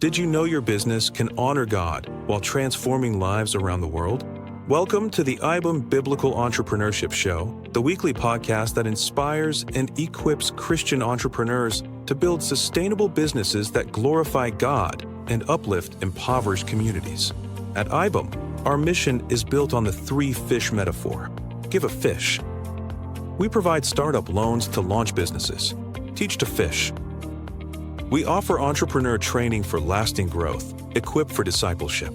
Did you know your business can honor God while transforming lives around the world? Welcome to the iBAM Biblical Entrepreneurship Show, the weekly podcast that inspires and equips Christian entrepreneurs to build sustainable businesses that glorify God and uplift impoverished communities. At iBAM, our mission is built on the three fish metaphor. Give a fish. We provide startup loans to launch businesses. Teach to fish. We offer entrepreneur training for lasting growth, equipped for discipleship.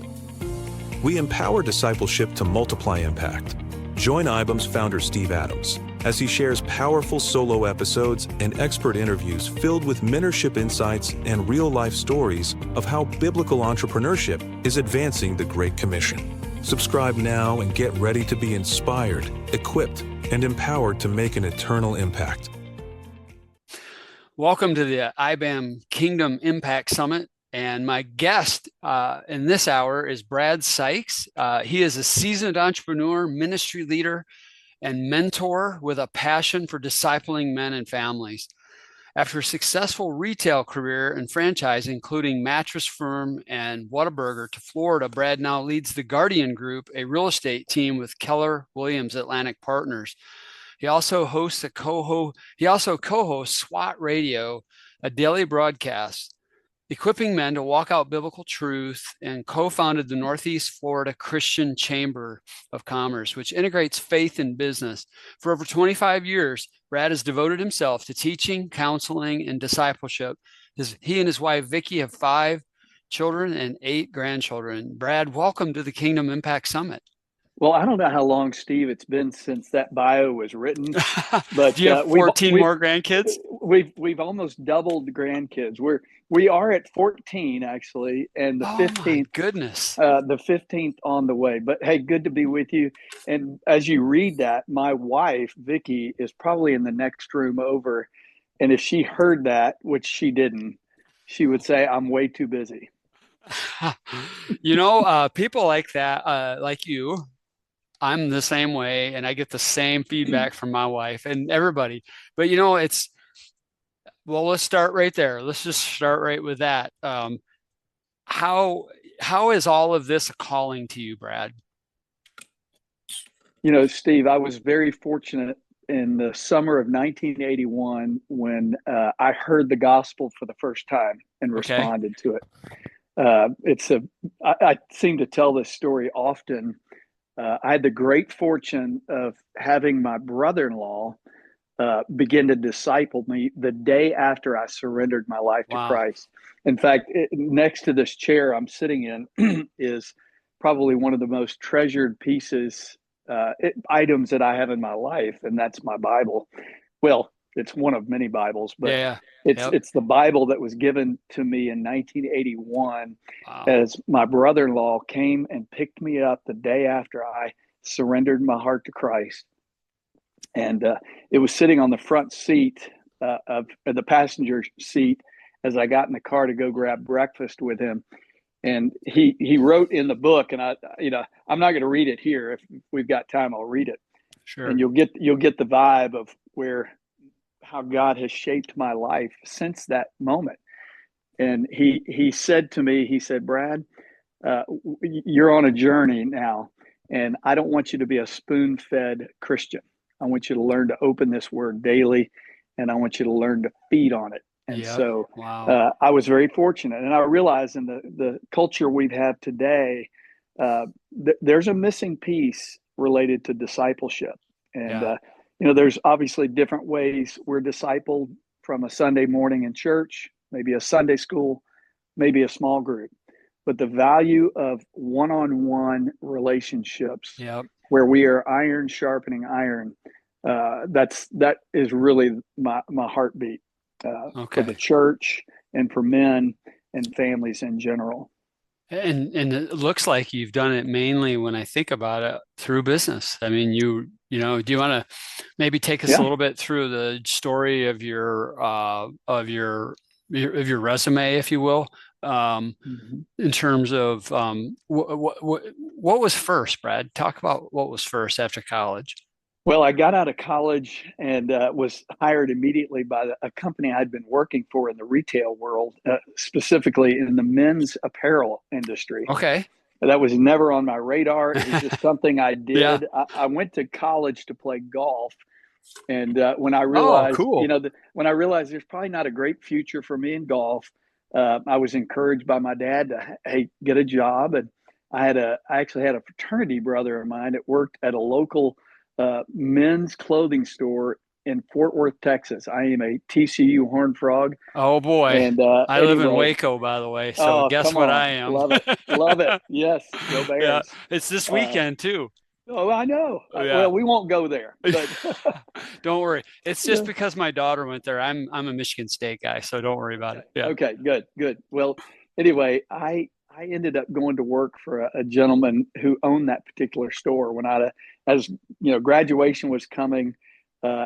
We empower discipleship to multiply impact. Join iBAM's founder, Steve Adams, as he shares powerful solo episodes and expert interviews filled with mentorship insights and real-life stories of how biblical entrepreneurship is advancing the Great Commission. Subscribe now and get ready to be inspired, equipped, and empowered to make an eternal impact. Welcome to the iBAM Kingdom Impact Summit. And my guest in this hour is Brad Sykes. He is a seasoned entrepreneur, ministry leader, and mentor with a passion for discipling men and families. After a successful retail career and franchise, including Mattress Firm and Whataburger to Florida, Brad now leads the Guardian Group, a real estate team with Keller Williams Atlantic Partners. He also co-hosts SWAT Radio, a daily broadcast equipping men to walk out biblical truth, and co-founded the Northeast Florida Christian Chamber of Commerce, which integrates faith and business. For over 25 years, Brad has devoted himself to teaching, counseling, and discipleship. He and his wife, Vicki, have 5 children and 8 grandchildren. Brad, welcome to the Kingdom Impact Summit. Well, I don't know how long, Steve, it's been since that bio was written, but do you have 14 more grandkids? We've almost doubled the grandkids. We are at 14 actually, and the 15th. My goodness, the 15th on the way. But hey, good to be with you. And as you read that, my wife Vicki is probably in the next room over, and if she heard that, which she didn't, she would say, "I'm way too busy." People like that, like you. I'm the same way, and I get the same feedback from my wife and everybody. But let's start right there. Let's just start right with that. How is all of this a calling to you, Brad? Steve, I was very fortunate in the summer of 1981 when I heard the gospel for the first time and responded to it. I seem to tell this story often. I had the great fortune of having my brother-in-law begin to disciple me the day after I surrendered my life to Christ. In fact, next to this chair I'm sitting in is probably one of the most treasured items that I have in my life, and that's my Bible. Well, it's one of many Bibles, but it's the Bible that was given to me in 1981 as my brother-in-law came and picked me up the day after I surrendered my heart to Christ. And it was sitting on the front seat of the passenger seat as I got in the car to go grab breakfast with him. And he wrote in the book, and I'm not going to read it here. If we've got time, I'll read it. Sure. And you'll get the vibe of how God has shaped my life since that moment. And he said to me, he said, "Brad, you're on a journey now, and I don't want you to be a spoon-fed Christian. I want you to learn to open this word daily, and I want you to learn to feed on it." And I was very fortunate. And I realize in the culture we have today, there's a missing piece related to discipleship. And there's obviously different ways we're discipled, from a Sunday morning in church, maybe a Sunday school, maybe a small group. But the value of one-on-one relationships where we are iron sharpening iron, that is really my heartbeat for the church and for men and families in general. And it looks like you've done it mainly, when I think about it, through business. I mean, do you want to maybe take us a little bit through the story of your resume, if you will, in terms of what was first, Brad? Talk about what was first after college. Well, I got out of college and was hired immediately by a company I'd been working for in the retail world, specifically in the men's apparel industry. Okay. That was never on my radar. It was just something I Yeah. did. I went to college to play golf. And when I Oh, realized, cool. when I realized there's probably not a great future for me in golf, I was encouraged by my dad to, hey, get a job. And I actually had a fraternity brother of mine that worked at a local men's clothing store in Fort Worth, Texas. I am a TCU Horned Frog. Oh boy. And I live in anyway, Waco, by the way. So oh, guess come what I on. am? Love it. Love it. Yes. Go Yeah. Bears. It's this Uh, weekend too. oh, I know. Yeah. Well, we won't go there, but Don't worry. It's just yeah. because my daughter went there. I'm a Michigan State guy, so don't worry about Okay. it. Yeah. Okay. Good. Good. Well, anyway, I ended up going to work for a gentleman who owned that particular store. As graduation was coming,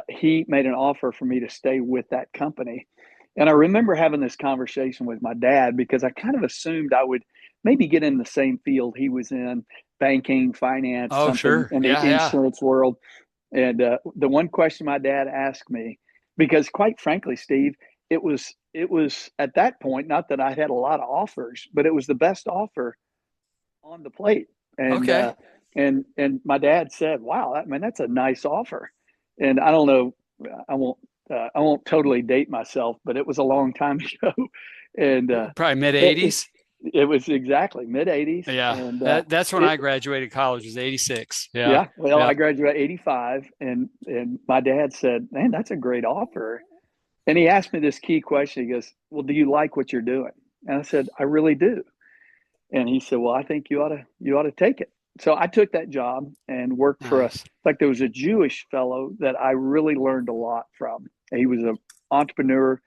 he made an offer for me to stay with that company. And I remember having this conversation with my dad because I kind of assumed I would maybe get in the same field he was in, banking, finance, Oh, something sure. in the Yeah, yeah. insurance world. And the one question my dad asked me, because quite frankly, Steve, it was at that point, not that I had a lot of offers, but it was the best offer on the plate. And Okay. my dad said, "Wow, that's a nice offer." And I don't know, I won't I won't totally date myself, but it was a long time ago, and Probably mid it, 80s. it was exactly mid '80s, Yeah. and That's when it I graduated college, was 86. Yeah. yeah. Well, Yeah. I graduated '85, and my dad said, "Man, that's a great offer." And he asked me this key question. He goes, "Well, do you like what you're doing?" And I said, "I really do." And he said, "Well, I think you ought to take it." So I took that job and worked for Nice. like there was a Jewish fellow that I really learned a lot from. He was an entrepreneur.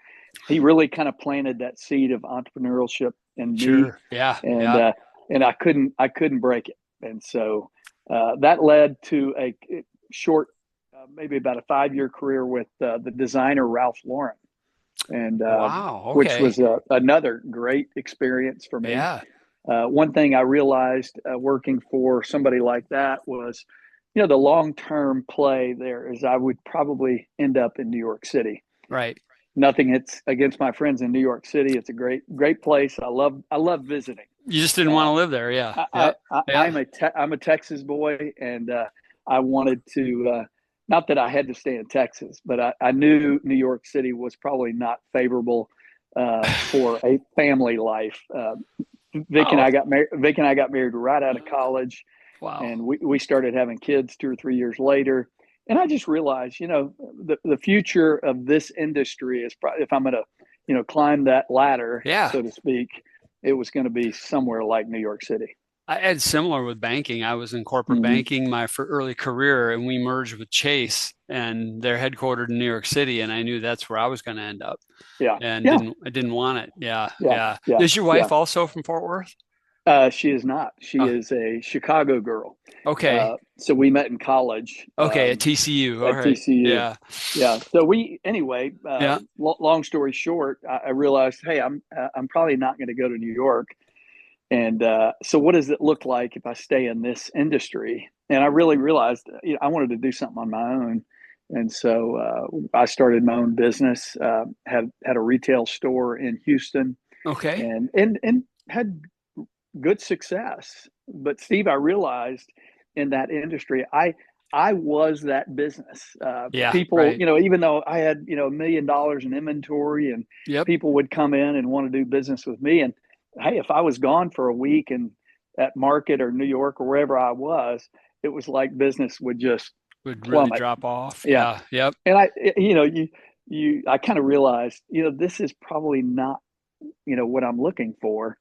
He really kind of planted that seed of entrepreneurship in me, Sure. Yeah. and Yeah. uh, and I couldn't break it. And so that led to a short, maybe about a 5 year career with the designer Ralph Lauren, and Wow. which Okay. was another great experience for me. Yeah. One thing I realized working for somebody like that was, the long term play there is I would probably end up in New York City. Right. Nothing it's against my friends in New York City. It's a great place. I love visiting. You just didn't want Uh, to live there. Yeah. I, Yep. I Yeah. I'm a Texas boy, and I wanted to. Not that I had to stay in Texas, but I knew New York City was probably not favorable for a family life. Oh, Vic and I got married right out of college, wow. and we started having kids 2 or 3 years later. And I just realized, the future of this industry is probably, if I'm going to, climb that ladder, Yeah. so to speak, it was going to be somewhere like New York City. I had similar with banking. I was in corporate Hmm. banking my early career, and we merged with Chase, and they're headquartered in New York City, and I knew that's where I was going to end up, Yeah, and yeah, I didn't want it. Yeah, yeah, yeah. yeah, Is your yeah. wife also from Fort Worth? She is not. She Oh, is a Chicago girl. okay, So we met in college okay, at TCU. All at right. TCU. Yeah, Yeah. So anyway, yeah. long story short, I realized, hey, I'm probably not going to go to New York. And so what does it look like if I stay in this industry? And I really realized, I wanted to do something on my own. And so I started my own business, had a retail store in Houston, Okay. and had good success. But Steve, I realized in that industry, I was that business. Yeah. People, Right. even though I had $1 million in inventory, and Yep. people would come in and want to do business with me, and hey, if I was gone for a week and at market or New York or wherever I was, it was like business would just Would really plummet. drop off. Yeah, Yeah. Yep. and I kind of realized, this is probably not what I'm looking for.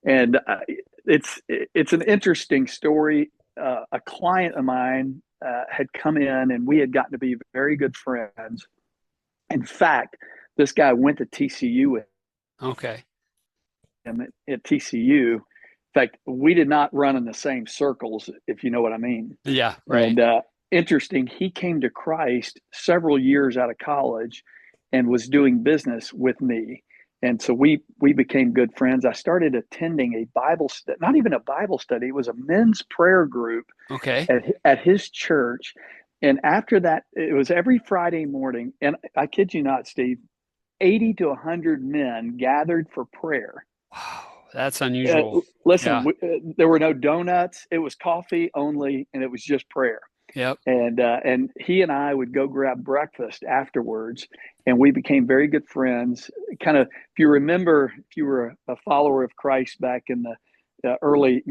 And it's an interesting story. A client of mine had come in, and we had gotten to be very good friends. In fact, this guy went to TCU with Okay. him at TCU. In fact, we did not run in the same circles, if you know what I mean. Yeah. Right. And interesting, he came to Christ several years out of college and was doing business with me. And so we became good friends. I started attending a Bible study, not even a Bible study. It was a men's prayer group Okay. at his church. And after that, it was every Friday morning. And I kid you not, Steve, 80 to 100 men gathered for prayer. Wow, that's unusual. Listen, Yeah. there were no donuts. It was coffee only, and it was just prayer. Yep. And he and I would go grab breakfast afterwards, and we became very good friends. Kind of, if you remember, if you were a follower of Christ back in the early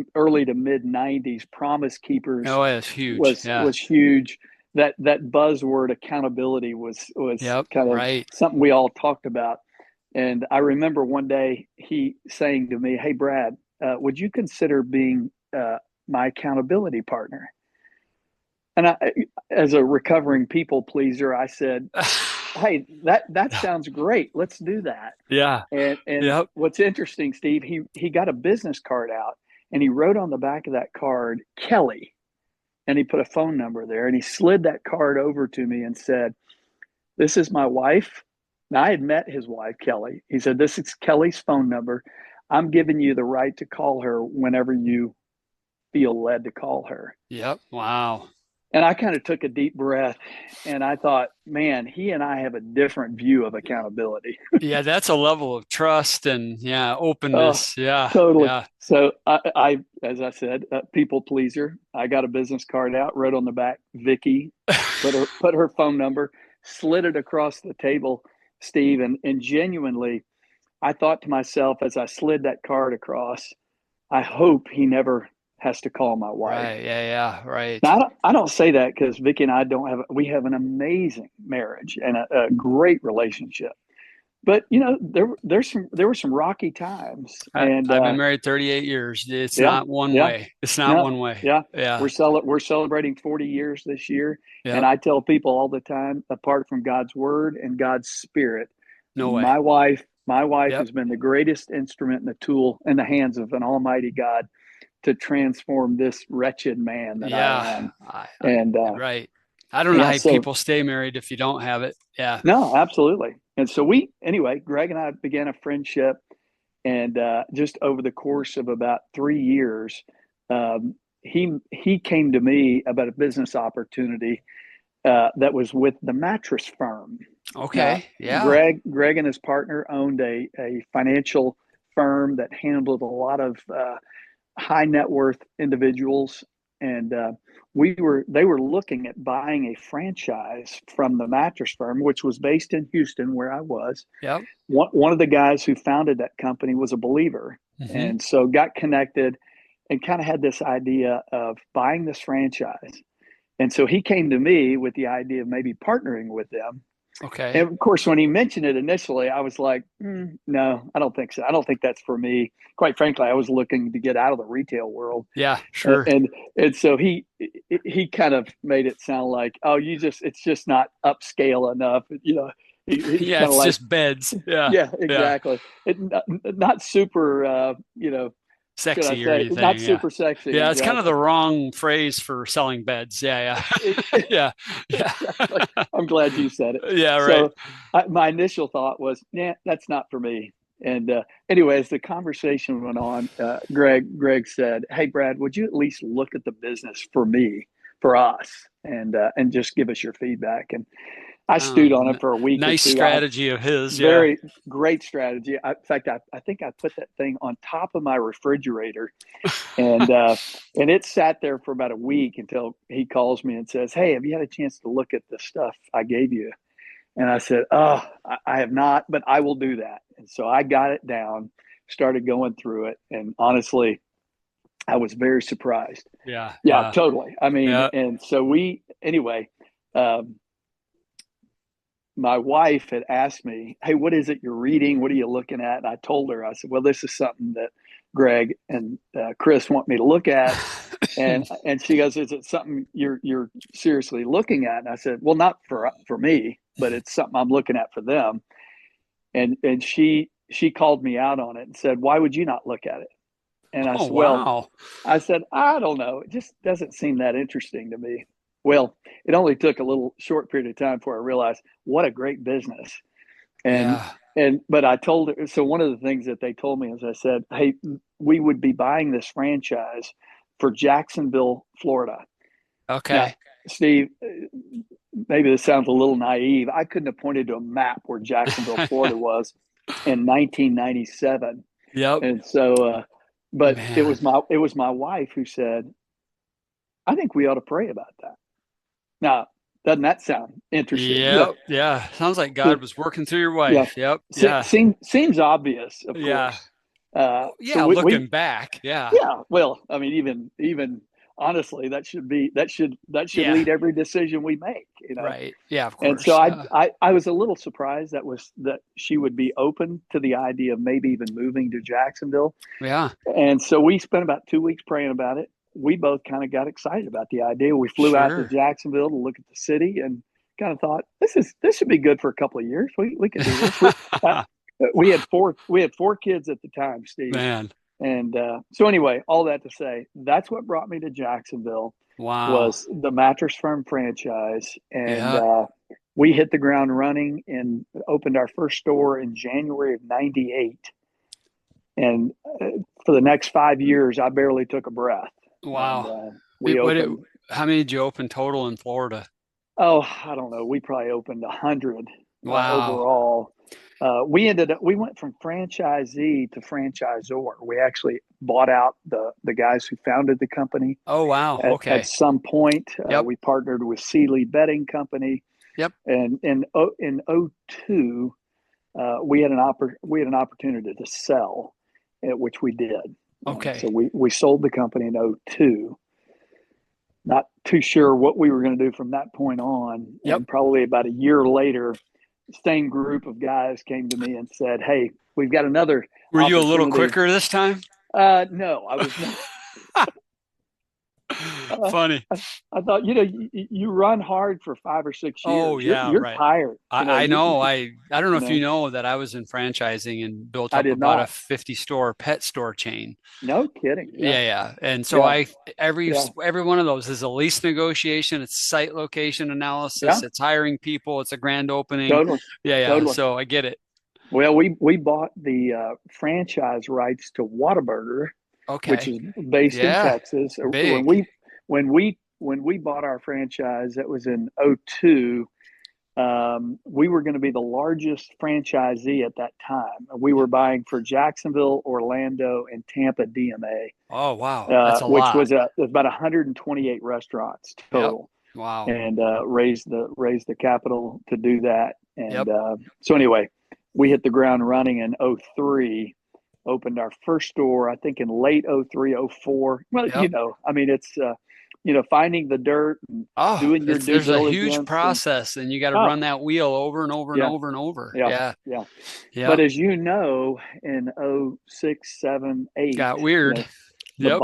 to mid '90s, Promise Keepers Oh, it's huge. Yeah. was huge. That buzzword accountability was Yep. kind of Right. something we all talked about. And I remember one day he saying to me, "Hey, Brad, would you consider being my accountability partner?" And as a recovering people pleaser, I said, "Hey, that sounds great. Let's do that." Yeah. And Yep. what's interesting, Steve, he got a business card out and he wrote on the back of that card, Kelly, and he put a phone number there and he slid that card over to me and said, "This is my wife." Now I had met his wife, Kelly. He said, "This is Kelly's phone number. I'm giving you the right to call her whenever you feel led to call her." Yep. Wow. And I kind of took a deep breath and I thought, man, he and I have a different view of accountability. Yeah, that's a level of trust and yeah, Oh, openness. Yeah. totally. Yeah. So as I said, people pleaser. I got a business card out, wrote on the back, Vicki, put her phone number, slid it across the table, Steve, and genuinely, I thought to myself as I slid that card across, I hope he never has to call my wife. Right. Yeah. Yeah. Right. Now, I don't say that because Vicki and I don't have, we have an amazing marriage and a great relationship. But you know, there were some rocky times, and I've been married 38 years. It's yeah, not one yeah, way. It's not no, one way. yeah. Yeah. We're celebrating 40 years this year, and Yep. I tell people all the time, apart from God's word and God's spirit, No way. my wife Yep. has been the greatest instrument and the tool in the hands of an Almighty God to transform this wretched man that I Yeah. am. I, And right. I don't know yeah, how so people stay married if you don't have it. Yeah. no, absolutely. And so anyway, Greg and I began a friendship, and just over the course of about 3 years, he came to me about a business opportunity that was with the Mattress Firm. Now, Okay. Yeah. Greg and his partner owned a financial firm that handled a lot of high net worth individuals, and they were looking at buying a franchise from the Mattress Firm, which was based in Houston, where I was. Yep. One of the guys who founded that company was a believer, Hmm. and so got connected and kind of had this idea of buying this franchise. And so he came to me with the idea of maybe partnering with them. Okay. And of course, when he mentioned it initially, I was like, no, I don't think so. I don't think that's for me. Quite frankly, I was looking to get out of the retail world. Yeah. Sure. And so he kind of made it sound like, oh, it's just not upscale enough. You know, he's Yeah. kind of It's like, just beds. Yeah. yeah, Yeah. exactly. Not super, should I Sexy or say, not anything. Yeah. super sexy. Yeah. It's kind of Exactly. the wrong phrase for selling beds. Yeah. Yeah. Yeah. Yeah. Exactly. I'm glad you said it. Yeah. Right. So my initial thought was, nah, that's not for me. And anyway, as the conversation went on, Greg said, "Hey, Brad, would you at least look at the business for me, for us, and just give us your feedback?" And I stewed on it for a week or Nice two. strategy of his. Yeah. Very great strategy. In fact, I think I put that thing on top of my refrigerator, and it sat there for about a week until he calls me and says, "Hey, have you had a chance to look at the stuff I gave you?" And I said, "Oh, I have not, but I will do that." And so I got it down, started going through it, and honestly, I was very surprised. Yeah. Yeah, Yeah. totally. I mean, Yeah. and so anyway, um, my wife had asked me, "Hey, what is it you're reading? What are you looking at?" And I told her, I said, "Well, this is something that Greg and Chris want me to look at." And she goes, "Is it something you're seriously looking at?" And I said, "Well, not for me, but it's something I'm looking at for them." And she called me out on it and said, "Why would you not look at it?" And I Oh, said, "Well," wow. I said, "I don't know. It just doesn't seem that interesting to me." Well, it only took a little short period of time before I realized what a great business. And Yeah. but I told her, so one of the things that they told me is I said, "Hey, we would be buying this franchise for Jacksonville, Florida." Now, Okay. Steve, maybe this sounds a little naive. I couldn't have pointed to a map where Jacksonville, Florida was in 1997. Yep. And so, but it Man. was my wife who said, I think we ought to pray about that. Now, doesn't that sound interesting? Yep. Yeah. Sounds like God was working through your Yeah. wife. Yep. Yeah. Seems obvious, of Yeah. course. Yeah. So Looking back. Yeah. yeah, well, I mean, even honestly, that should Yeah. lead every decision we make, Right. Yeah. Of And so course. Yeah. I was a little surprised that she would be open to the idea of maybe even moving to Jacksonville. Yeah. And so we spent about 2 weeks praying about it. We both kind of got excited about the idea. We flew out to Sure. Jacksonville to look at the city and kind of thought this should be good for a couple of years. We can do this. We had four kids at the time, Steve. Man. And so anyway, all that to say, that's what brought me to Jacksonville Wow. was the Mattress Firm franchise. And Yeah. we hit the ground running and opened our first store in January of 98. And for the next 5 years, I barely took a breath. Wow. And we opened, How many did you open total in Florida? I don't know. We probably opened 100 Wow. overall. We went from franchisee to franchisor. We actually bought out the guys who founded the company. Oh, wow. Okay. At some point, Yep. we partnered with Sealy Bedding Company. Yep. And in '02, we had an opportunity to sell, which we did. Okay. So we sold the company in '02. Not too sure what we were going to do from that point on. Yep. And probably about a year later, same group of guys came to me and said, "Hey, we've got another." Were you a little quicker this time? No, I was not. Funny. I thought, you run hard for 5 or 6 years. Oh, yeah, you're right. tired. I know. I don't know if know. you know that I was in franchising and built I up did about a not. 50-store pet store chain. No kidding. Yeah. And so Yeah. every one of those is a lease negotiation, it's site location analysis, it's hiring people, it's a grand opening. Totally. Yeah. Totally. So I get it. Well, we bought the franchise rights to Whataburger, Okay. which is based in Texas. Big. When we bought our franchise, that was in '02. We were going to be the largest franchisee at that time. We were buying for Jacksonville, Orlando, and Tampa DMA. Oh, wow. That's a which lot. was about 128 restaurants total. Yep. Wow. And raised the capital to do that. And Yep. so anyway, we hit the ground running in '03. Opened our first store, I think, in late '03, '04. Well, Yep. I mean, it's finding the dirt and doing your due there's a diligence. huge process, and you got to run that wheel over and over and over and over. Yeah. Yeah. But as you know, in '06, '07, '08, got weird. The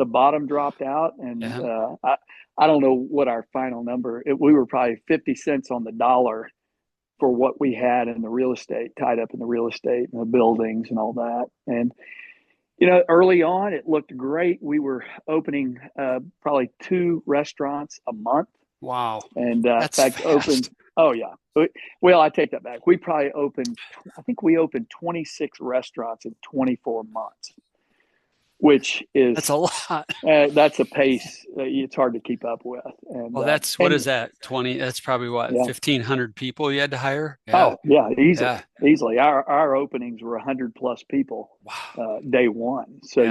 bottom dropped out, and I don't know what our final number. We were probably 50 cents on the dollar for what we had in the real estate, tied up in the real estate and the buildings and all that. And early on, it looked great. We were opening probably 2 restaurants a month. Wow. And that's in fact, fast. Oh yeah. Well, I take that back. We probably opened 26 restaurants in 24 months, which is that's a lot. That's a pace it's hard to keep up with. And well, what is that? 20? That's probably what 1,500 people you had to hire. Yeah. Oh yeah, easily. Our openings were 100 plus people. Wow. Day one. So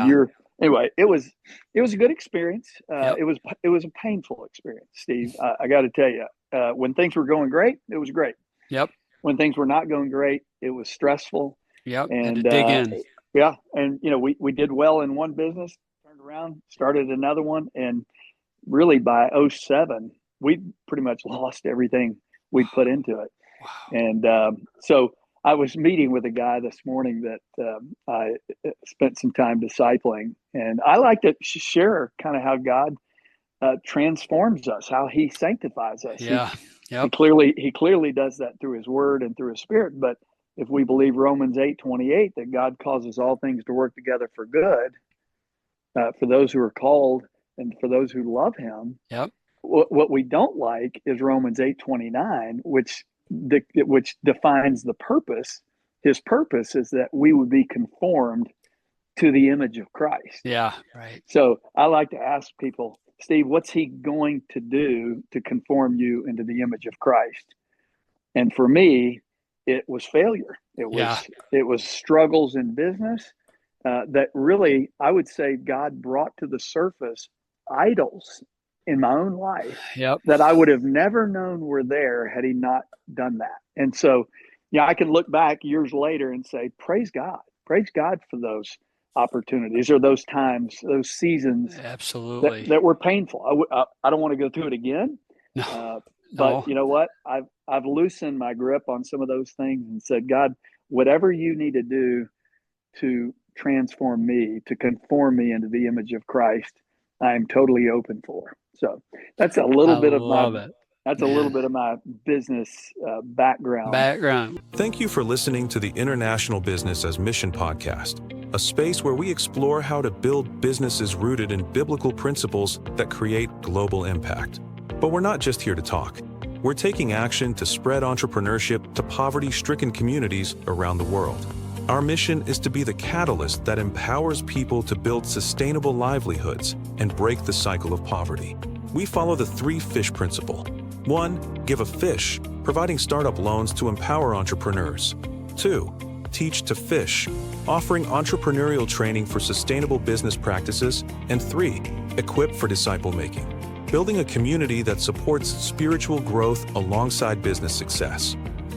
anyway. It was a good experience. It was a painful experience, Steve. I got to tell you, when things were going great, it was great. Yep. When things were not going great, it was stressful. Yep. And had to dig in. Yeah. And, we did well in one business, turned around, started another one. And really by '07, we pretty much lost everything we put into it. Wow. And so I was meeting with a guy this morning that I spent some time discipling. And I like to share kind of how God transforms us, how he sanctifies us. Yeah. He clearly does that through his word and through his spirit. But if we believe Romans 8:28, that God causes all things to work together for good, for those who are called and for those who love him. Yep. What we don't like is Romans 8:29, which defines the purpose. His purpose is that we would be conformed to the image of Christ. Yeah, right. So I like to ask people, Steve, what's he going to do to conform you into the image of Christ? And for me, it was failure. It was struggles in business that really, I would say, God brought to the surface idols in my own life that I would have never known were there had he not done that. And so, I can look back years later and say, praise God for those opportunities or those times, those seasons, absolutely, that were painful. I don't want to go through it again. No. But you know what? I've loosened my grip on some of those things and said, God, whatever you need to do to transform me, to conform me into the image of Christ, I am totally open for. So that's a little bit of my business background. Thank you for listening to the International Business as Mission podcast, a space where we explore how to build businesses rooted in biblical principles that create global impact. But we're not just here to talk. We're taking action to spread entrepreneurship to poverty-stricken communities around the world. Our mission is to be the catalyst that empowers people to build sustainable livelihoods and break the cycle of poverty. We follow the 3 fish principle. 1, give a fish, providing startup loans to empower entrepreneurs. 2, teach to fish, offering entrepreneurial training for sustainable business practices. And 3, equip for disciple making, building a community that supports spiritual growth alongside business success.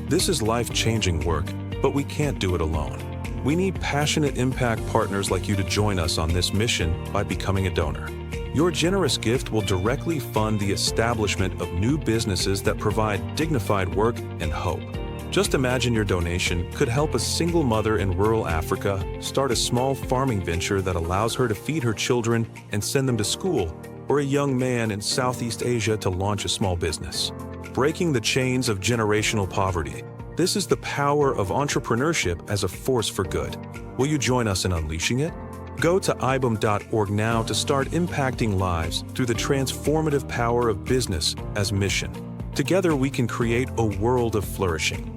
This is life-changing work, but we can't do it alone. We need passionate impact partners like you to join us on this mission by becoming a donor. Your generous gift will directly fund the establishment of new businesses that provide dignified work and hope. Just imagine your donation could help a single mother in rural Africa start a small farming venture that allows her to feed her children and send them to school, or a young man in Southeast Asia to launch a small business. Breaking the chains of generational poverty. This is the power of entrepreneurship as a force for good. Will you join us in unleashing it? Go to ibam.org now to start impacting lives through the transformative power of business as mission. Together we can create a world of flourishing.